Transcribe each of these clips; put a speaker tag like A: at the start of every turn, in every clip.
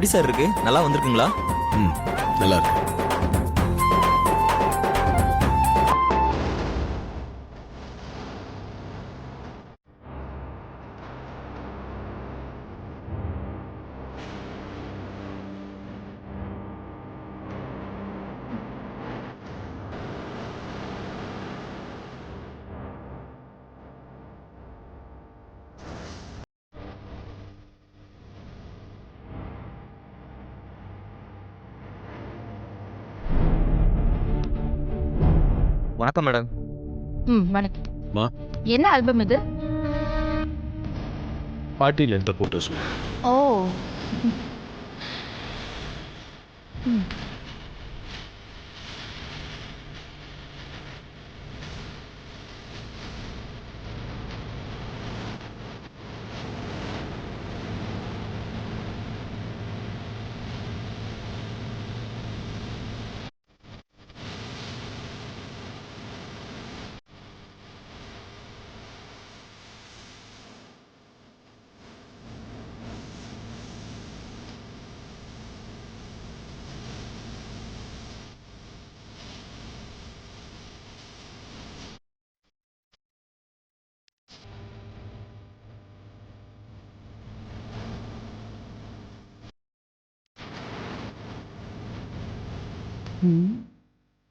A: எப்படி சார் இருக்கு? நல்லா வந்திருக்குங்களா?
B: ம், நல்லா இருக்கு.
A: வணக்கம் மேடம்.
C: வணக்கம்.
B: மா,
C: என்ன ஆல்பம் இது?
B: பார்ட்டியில் எடுத்த ஃபோட்டோஸ்.
C: ஓ. ம்.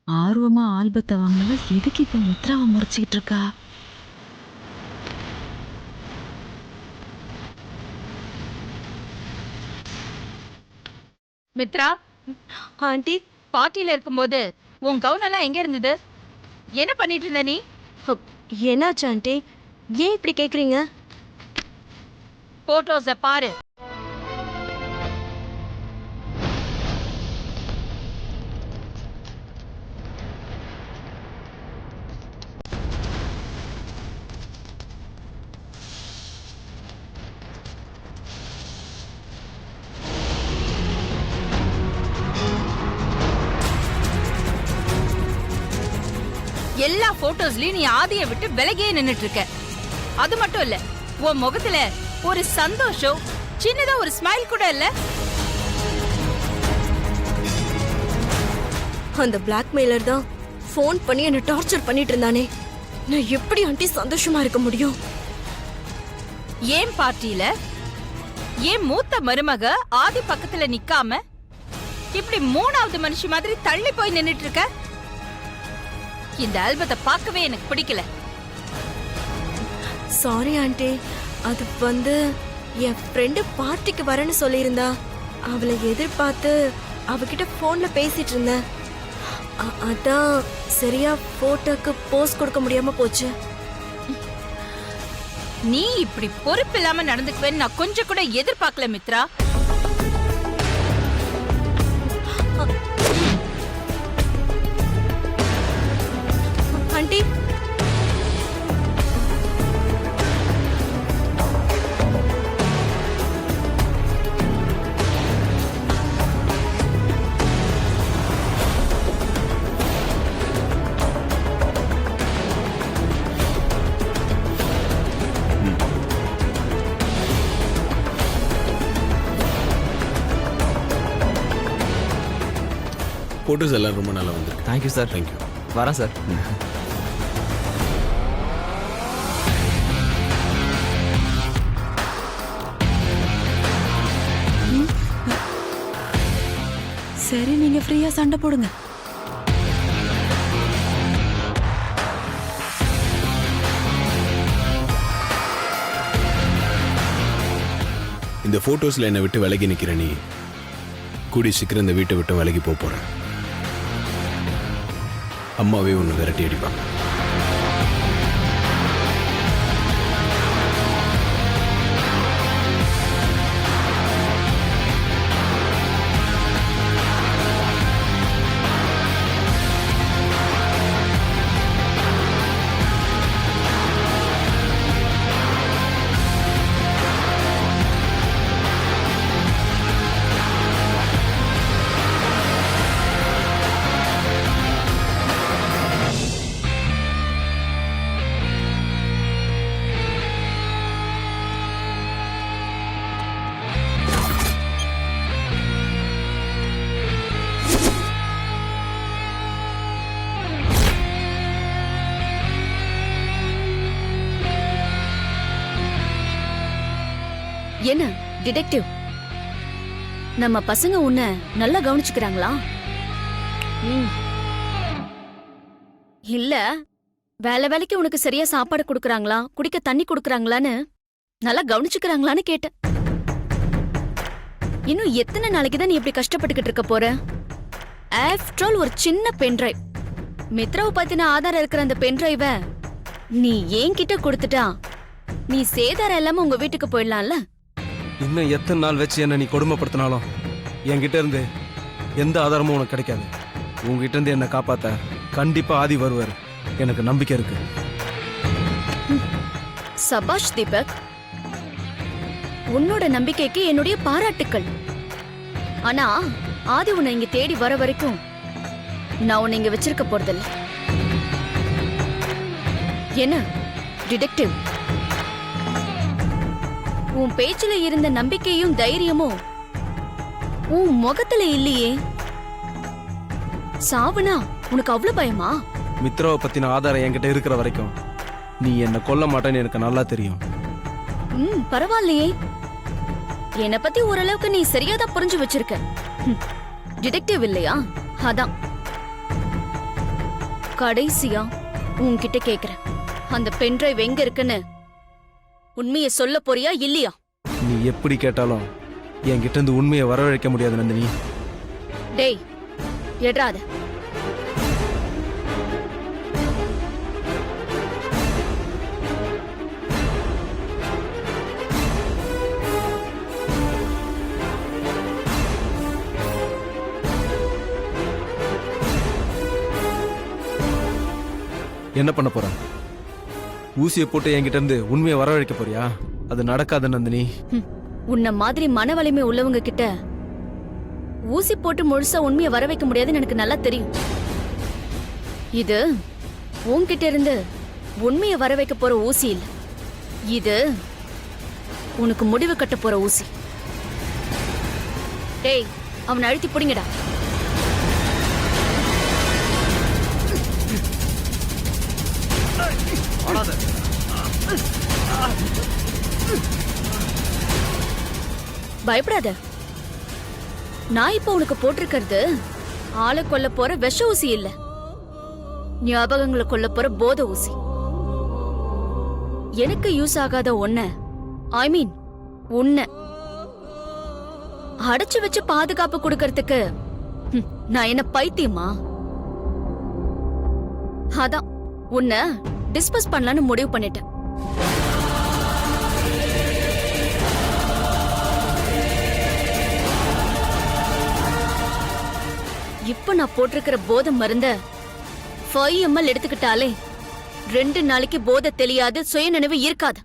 D: ஆர்வமா ஆல்பத்தை வாங்கினவ எதுக்கு இப்ப மித்ராவை முறைச்சிக்கிட்டு இருக்கா?
C: மித்ரா,
E: ஆண்டி,
C: பார்ட்டியில இருக்கும்போது உன் கவுன் எல்லாம் எங்க இருந்தது? என்ன பண்ணிட்டு இருந்த நீ?
E: என்னாச்சு ஆண்டி? ஏன் இப்படி கேக்குறீங்க?
C: போட்டோஸ பாரு. எல்லா போட்டோஸ்லயும் நீ ஆதியை விட்டு விலகியே நின்னுட்டு இருக்க. அது மட்டும் இல்ல, உன் முகத்துல ஒரு சந்தோஷம், சின்னதா ஒரு ஸ்மைல் கூட இல்ல.
E: அந்த பிளாக்மெயிலர் தான் ஃபோன் பண்ணி என்ன டார்ச்சர் பண்ணிட்டு இருந்தானே. நான் எப்படி ஆண்டி சந்தோஷமா இருக்க முடியும்?
C: ஏன் பார்ட்டியில ஏன் மூத்த மருமக ஆதி பக்கத்துல நிக்காம இப்படி மூணாவது மனுஷி மாதிரி தள்ளி போய் நின்னுட்டு இருக்க? இந்த ஆல்பத்தை பார்க்கவே எனக்கு பிடிக்கல.
E: சாரி ஆண்டி, அது என் ஃப்ரெண்டு பார்ட்டிக்கு வரேன்னு சொல்லியிருந்தா. அவளை எதிர்பார்த்து அவகிட்ட போன்ல பேசிட்டு இருந்தேன். அதான் சரியா போட்டோக்கு போஸ் கொடுக்க முடியாம போச்சு.
C: நீ இப்படி பொறுப்பு இல்லாம நடந்துக்குவேன்னு நான் கொஞ்சம் கூட எதிர்பார்க்கல மித்ரா.
E: ஆண்டி,
B: ஃபோட்டோஸ் எல்லாம் ரொம்ப நல்லா வந்திருக்கு.
A: Thank you sir.
B: தேங்க்யூ.
A: வரேன் சார்.
D: சரி, நீங்க ஃப்ரீயா சண்டை போடுங்க.
B: இந்த ஃபோட்டோஸில் என்னை விட்டு விலகி நிற்கிற நீ கூடி சீக்கிரம் இந்த வீட்டை விட்டு விலகி போகிறேன். அம்மாவே ஒன்று விரட்டி அடிப்பாங்க.
F: என்ன டிடெக்டிவ், நம்ம பசங்க உன்னை நல்லா கவனிச்சுக்கிறாங்களா? இல்ல வேலை வேலைக்கு உனக்கு சரியா சாப்பாடு கொடுக்கறாங்களா, குடிக்க தண்ணி கொடுக்கறாங்களான்னு நல்லா கவனிச்சுக்கிறாங்களான்னு கேட்டேன். இன்னும் எத்தனை நாளைக்கு தான் நீ இப்படி கஷ்டப்பட்டுக்கிட்டு இருக்க போற? ஆஃப்டர் ஆல் ஒரு சின்ன பென்டிரைவ், மித்ராவை பத்தின ஆதாரம் இருக்கிற அந்த பென்டிரைவ நீ என்கிட்ட கொடுத்துட்டா நீ சேதாரம் இல்லாம உங்க வீட்டுக்கு போயிடலாம்ல.
G: இன்னும் எத்தனை நாள் வச்சு என்ன நீ கொடுமைப்படுத்தினாலும் என்கிட்ட இருந்து எந்த ஆதாரமும் உனக்கு கிடைக்காது. உங்ககிட்ட இருந்து என்னை காப்பாத்த கண்டிப்பா ஆதி வருவார், எனக்கு நம்பிக்கை இருக்கு.
F: சபாஷ் தீபக், உன்னோட நம்பிக்கைக்கு என்னுடைய பாராட்டுக்கள். ஆனா ஆதி உன்னை இங்க தேடி வர வரைக்கும் நான் உன்னை இங்க வச்சிருக்க போறதில்ல. என்ன டிடெக்டிவ், உன் பேச்சுல இருந்த நம்பிக்கையும் தைரியமும் உன் முகத்துல இல்லையே. சாவுனா உனக்கு அவ்வளவு பயமா?
G: மித்ராவை பத்தின ஆதாரம் என்கிட்ட இருக்கிற வரைக்கும் நீ என்ன கொல்ல மாட்டேன்னு எனக்கு நல்லா தெரியும்.
F: பரவாயில்லையே, என்னை பத்தி ஓரளவுக்கு நீ சரியாதான் புரிஞ்சு வச்சிருக்க. டிடெக்டிவ் இல்லையா? அதான் கடைசியா உன்கிட்ட கேக்குறேன், அந்த பென்டிரைவ் எங்க இருக்குன்னு உண்மையை சொல்ல போறியா இல்லையா?
G: நீ எப்படி கேட்டாலும் என்கிட்ட இருந்து உண்மையை வரவழைக்க முடியாது நந்தினி.
F: டேய் எட்ராத.
G: என்ன பண்ண போற? ஊசியை போட்டு என்கிட்ட இருந்து உண்மையை வரவழைக்க போறியா? அது நடக்காத நந்தினி.
F: உன்ன மாதிரி மன வலிமை உள்ளவங்க கிட்ட ஊசி போட்டு முழுசா உண்மையை வர வைக்க முடியாதுன்னு எனக்கு நல்லா தெரியும். இது உன்கிட்ட இருந்து உண்மையை வர வைக்க போற ஊசி இல்ல, இது உனக்கு முடிவு கட்ட போற ஊசி. டேய் அவனை அழுத்தி புடிங்கடா. பயப்படாத, நான் இப்ப உனக்கு போட்டிருக்கிறது ஆளை கொல்ல போற விஷ ஊசி இல்ல, ஞாபகங்களை கொல்ல போற போத ஊசி. எனக்கு யூஸ் ஆகாத ஒன்ன, ஐ மீன் உன்னை அடைச்சு வச்சு பாதுகாப்பு கொடுக்கறதுக்கு நான் என்ன பைத்தியமா? அதான் உன்னை டிஸ்பஸ் பண்ணலான்னு முடிவு பண்ணிட்டேன். இப்ப நான் போட்டிருக்கிற போதை மருந்த 5 ml எடுத்துக்கிட்டாலே 2 நாளைக்கு போதை தெரியாது, சுயநினைவு இருக்காது.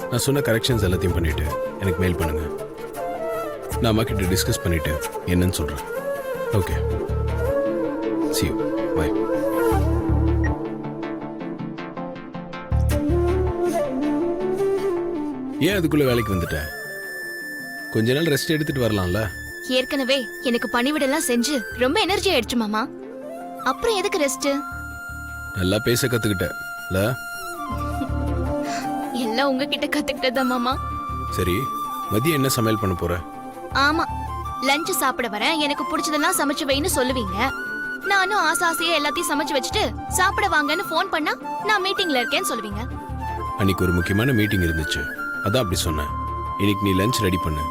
B: நான் சொன்ன கரெக்ஷன்ஸ் எல்லாத்தையும் பண்ணிட்டு எனக்கு மெயில் பண்ணுங்க. நான் அம்மா கிட்ட டிஸ்கஸ் பண்ணிட்டு என்னன்னு சொல்றேன். Okay, see you, bye. ஏன் அதுக்குள்ள வேலைக்கு வந்துட்ட? கொஞ்ச நாள் ரெஸ்ட் எடுத்துட்டு வரலாம்ல.
H: ஏற்கனவே எனக்கு பணிவிடெல்லாம் செஞ்சு ரொம்ப எனர்ஜி ஆயிடுச்சு மாமா, அப்புறம் எதுக்கு ரெஸ்ட்?
B: நல்லா பேச கத்துக்கிட்டல.
H: எல்லாம் உங்ககிட்ட கத்துக்கிட்டதா மாமா.
B: சரி, மதியம் என்ன சமையல் பண்ண போற?
H: ஆமா, லஞ்ச் சாப்பிட வரேன், எனக்கு பிடிச்சதெல்லாம் சமைச்சு வைன்னு சொல்லுவீங்க. நானும் ஆசையா எல்லாத்தையும் சமைச்சு வச்சுட்டு சாப்பிட வாங்கன்னு ஃபோன் பண்ணா நான் மீட்டிங்ல இருக்கேன்னு சொல்லுவீங்க.
B: அன்னைக்கு ஒரு முக்கியமான மீட்டிங் இருந்துச்சு, அதான் அப்படி சொன்னேன். இன்னைக்கு நீ லஞ்ச் ரெடி பண்ணு,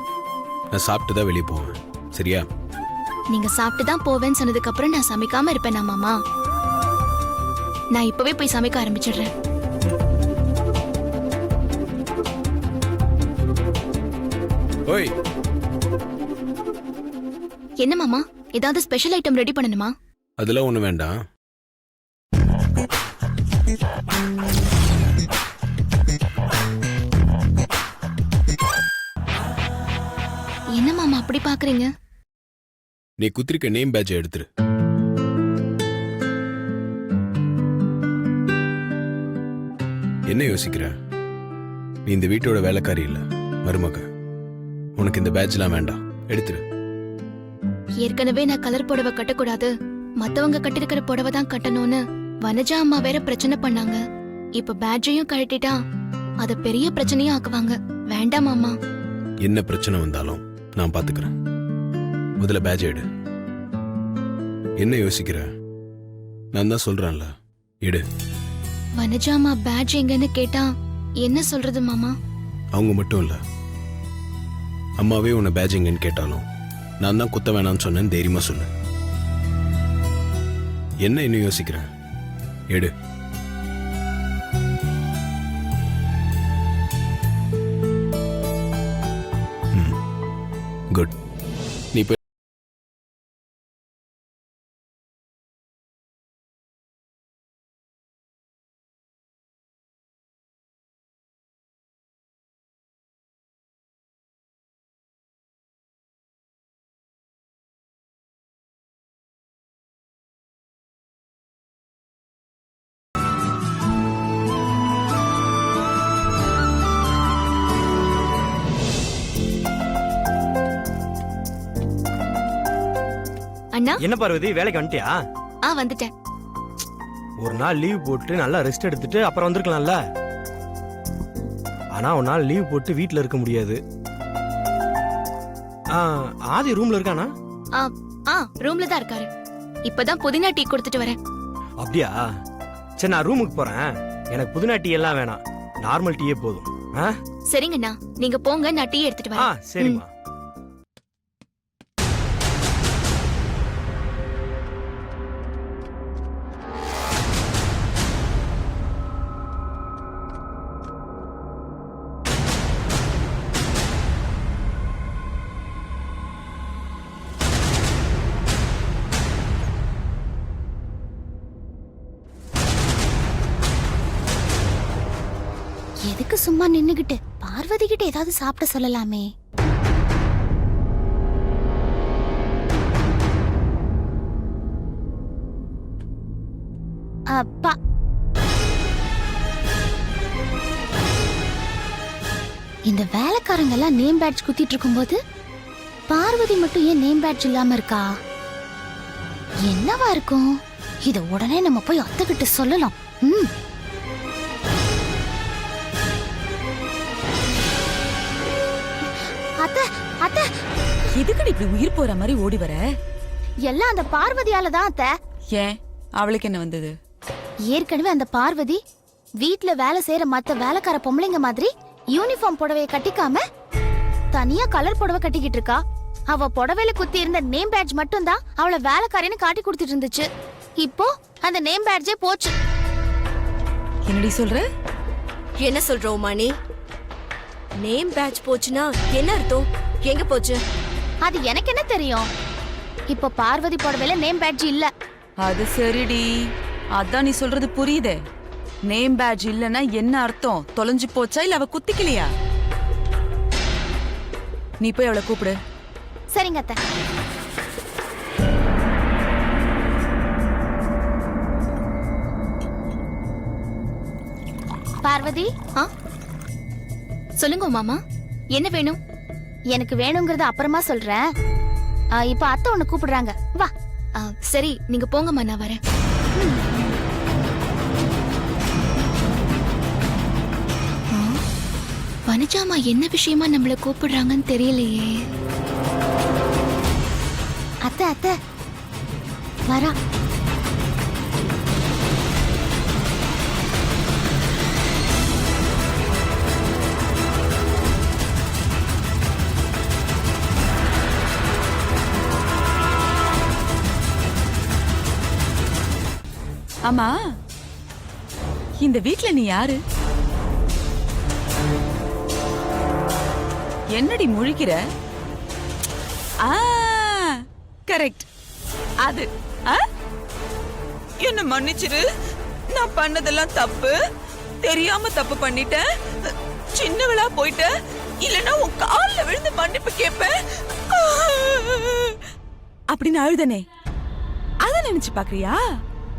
B: நான் சாப்பிட்டு தான் வெளியே போவேன், சரியா?
H: நீங்க சாப்பிட்டு தான் போவேன்னு சொன்னதுக்கு அப்புறம் நான் சமைக்காம இருப்பேனா மாமா? நான் இப்பவே போய் சமைக்க ஆரம்பிச்சிடுறேன்.
B: ஓய்,
H: என்ன மாமா, ஏதாவது ஸ்பெஷல் ஐட்டம் ரெடி பண்ணணுமா?
B: அதெல்லாம் ஒண்ணு வேண்டாம்.
H: என்ன மாமா அப்படி பாக்குறீங்க?
B: நீ குத்திருக்க நேம் பேட்சை எடுத்துரு. என்ன யோசிக்கிற? நீ இந்த வீட்டோட வேலைக்காரி இல்ல, மருமக. உனக்கு இந்த பேட்ச்லாம் வேண்டாம், எடுத்துரு.
H: ஏற்கனவே நான் கலர் புடவை கட்டக்கூடாது, மத்தவங்க கட்டிருக்கிற புடவை தான் கட்டணும்னு வனஜா அம்மா வேற பிரச்சனை பண்ணாங்க. இப்ப பேட்ஜையும் கழட்டிட்டா அத பெரிய பிரச்சனையும் ஆக்குவாங்க. வேண்டாம் மாமா.
B: என்ன பிரச்சனை வந்தாலும் நான் பாத்துக்கிறேன். முதல்ல பேட்ச் எடு. என்ன யோசிக்கிற? நான் தான் சொல்றேன்ல, எடு.
H: வனஜா அம்மா பேட்ஜ் எங்கன்னு கேட்டா என்ன சொல்றது மாமா?
B: அவங்க மட்டும் இல்ல, அம்மாவே உன்னை பேட்ச் எங்கன்னு கேட்டாலும் நான் தான் குத்த வேணாம்னு சொன்னேன், தைரியமா சொல்லு. என்ன இன்னும் யோசிக்கிற? எடு. குட். நீ போய்
H: அண்ணா.
I: என்ன பார்வதி, வேலைக்கு வந்துட்டியா?
H: வந்துட்டேன்.
I: ஒரு நாள் லீவ் போட்டு நல்லா ரெஸ்ட் எடுத்துட்டு அப்புறம் வந்திருக்கலாம்ல. ஆனா ஒரு நாள் லீவ் போட்டு வீட்ல இருக்க முடியாது. ஆதி ரூம்ல இருக்கானா?
H: ரூம்ல தான் இருக்காரு. இப்பதான் புதினா டீ கொடுத்துட்டு வரேன்.
I: அப்படியா? சரி, நான் ரூமுக்கு போறேன். எனக்கு புதினா டீ எல்லாம் வேணாம், நார்மல் டீயே போதும்.
H: சரிங்கண்ணா, நீங்க போங்க, நான் டீ எடுத்துட்டு வரேன்.
I: சரிம்மா.
F: எதுக்கு சும்மா நின்னுகிட்டு பார்வதி கிட்ட ஏதாவது சாப்பிட சொல்லலாமே. அப்பா, இந்த வேலைக்காரங்க எல்லாம் நேம் பேட்ஜ் குத்திட்டு இருக்கும்போது பார்வதி மட்டும் ஏன் நேம் பேட்ஜ் இல்லாம இருக்கா? என்னவா இருக்கும்? இத உடனே நம்ம போய் அத்தைகிட்ட சொல்லலாம்.
D: எதுக்கு இப்படி உயிர் போற மாதிரி ஓடி வர?
F: எல்லாம் அந்த பார்வதியால தான் அத்தை.
D: ஏன், அவளுக்கு என்ன வந்தது?
F: ஏற்கனவே அந்த பார்வதி வீட்ல வேலை செய்யற மத்த வேலைக்கார பொம்பளைங்க மாதிரி யூனிஃபார்ம் புடவைய கட்டிக்காம தனியா கலர் புடவை கட்டிக்கிட்டு இருக்கா. அவ புடவையில குத்தி இருந்த நேம் பேட்ஜ் மட்டும் தான் அவளை வேலைக்காரின்னு காட்டி கொடுத்துட்டு இருந்துச்சு. இப்போ அந்த நேம் பேட்ஜே போச்சு.
D: என்னடி சொல்ற?
E: என்ன சொல்ற உமானி? நேம் பேட்ச் போச்சுன்னா என்ன அர்த்தம்? எங்க போச்சு?
F: அது எனக்கு என்ன தெரியும்? இப்போ பார்வதி புடவையில நேம் பேட்ஜ் இல்ல.
D: அது சரிடி, அதான் நீ சொல்றது புரியுதே. நேம் பேட்ஜ் இல்லனா என்ன அர்த்தம்? தொலைஞ்சு போச்சா இல்ல அவ குத்திக்கலையா? நீ போய் அவளை கூப்பிடு.
F: சரிங்க அத்தை. பார்வதி,
H: சொல்லுங்க மாமா, என்ன வேணும்?
F: எனக்கு வேணுங்கிறத அப்புறமா சொல்றேன். இப்ப அத்தை உன்னை கூப்பிடுறாங்க, வா.
H: சரி, நீங்க போங்கம்மா, நான் வரேன். வனஜாமா என்ன விஷயமா நம்மள கூப்பிடுறாங்கன்னு தெரியலையே. அத்தை அத்தை வரா.
D: ஆமா, இந்த வீட்ல நீ யாரு? என்னடி முழிக்கிற? கரெக்ட், அது. என்ன மன்னிச்சிரு, நான் பண்ணதெல்லாம் தப்பு, தெரியாம தப்பு பண்ணிட்டேன், சின்னவளா போயிட்டேன், இல்லனா உன் கால்ல விழுந்து மன்னிப்பு கேட்பேன் அப்படின்னு அழுதனே, அத நினைச்சு பாக்குறியா?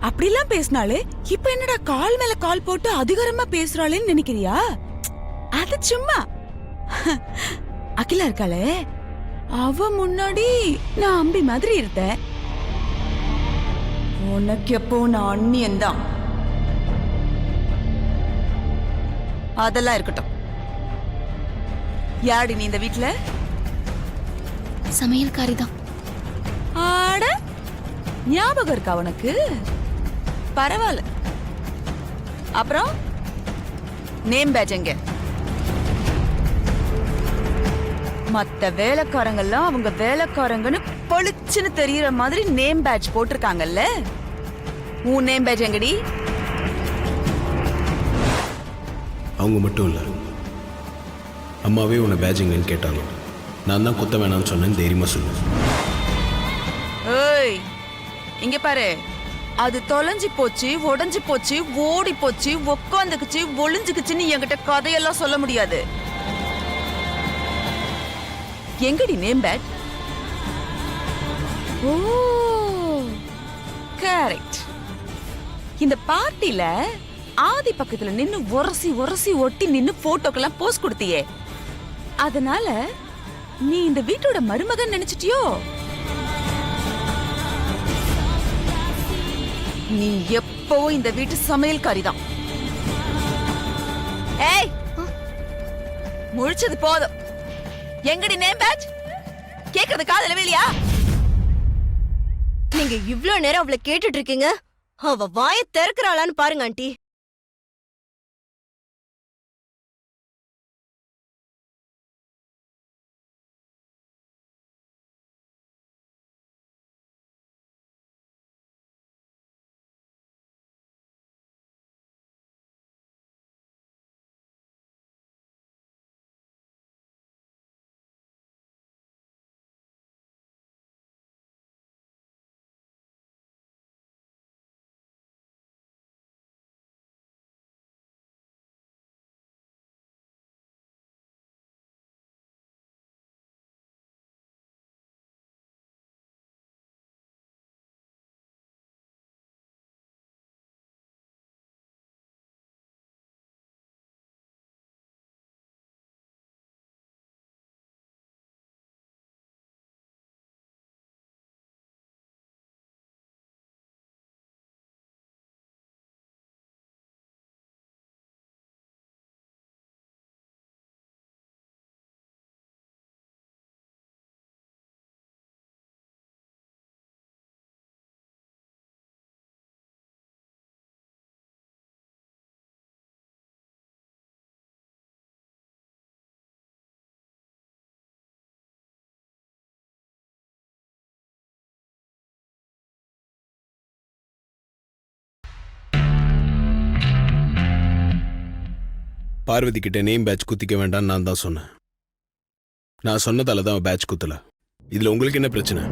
D: அப்படிலாம் பேசினாலே இப்ப என்னடா கால் மேல கால் போட்டு அதிகாரமா பேசுறாளேன்னு நினைக்கிறியா? அது சும்மா. அகிலா இருக்காளே, அவ முன்னாடி நான் அம்பி மாதிரி இருந்தேன். உனக்கு எப்போ நான் அண்ணியன் தான். அதெல்லாம் இருக்கட்டும். யாடி நீ இந்த வீட்ல?
H: சமையல்காரி தான்.
D: ஆட, ஞாபகம் இருக்கா உனக்கு? பரவாயில்ல. அப்புறம் நேம் பேட்ச் எங்க? மத்த வேலைக்காரங்கெல்லாம் அவங்க வேலைக்காரங்கன்னு பளிச்சுன்னு தெரியற மாதிரி நேம் பேட்ச் போட்டிருக்காங்கல்ல, உன் நேம் பேட்ச் எங்கடி?
B: அவங்க மட்டும் இல்லை, அம்மாவே உன்னை பேட்சிங்கன்னு கேட்டாங்க. நான் தான் குத்த வேணாம்னு சொன்னேன்னு தைரியமாக சொல்லு.
D: ஏய், இங்க பாரு, அது தொலைஞ்சு போச்சு, உடைஞ்சு போச்சு, ஓடி போச்சு, உக்காந்துக்குச்சு, ஒளிஞ்சுக்குச்சுன்னு என்கிட்ட கதையெல்லாம் சொல்ல முடியாது. எங்கடி நேம் பேட்? ஓ, கரெக்ட். இந்த பார்ட்டில ஆதி பக்கத்துல நின்னு உரசி உரசி ஒட்டி நின்னு போட்டோக்கெல்லாம் போஸ் கொடுத்தியே, அதனால நீ இந்த வீட்டோட மருமகன் நினைச்சிட்டியோ? நீ எப்பவும் இந்த வீட்டு சமையல்காரி தான். ஏய், முழிச்சது போதும். எங்கடி நேம் பேட்ச்? கேக்குறது காதுல விழலையா?
E: நீங்க இவ்ளோ நேரம் அவளை கேட்டுட்டு இருக்கீங்க, அவ வாயை திறக்கறாளான்னு பாருங்க ஆண்டி.
B: பார்வதி கிட்ட நேம் பேட்ச் குத்திக்க வேண்டாம்னு நான் தான் சொன்னேன். நான் சொன்னதால தான் பேட்ச் குத்தல. இதுல உங்களுக்கு என்ன பிரச்சனை?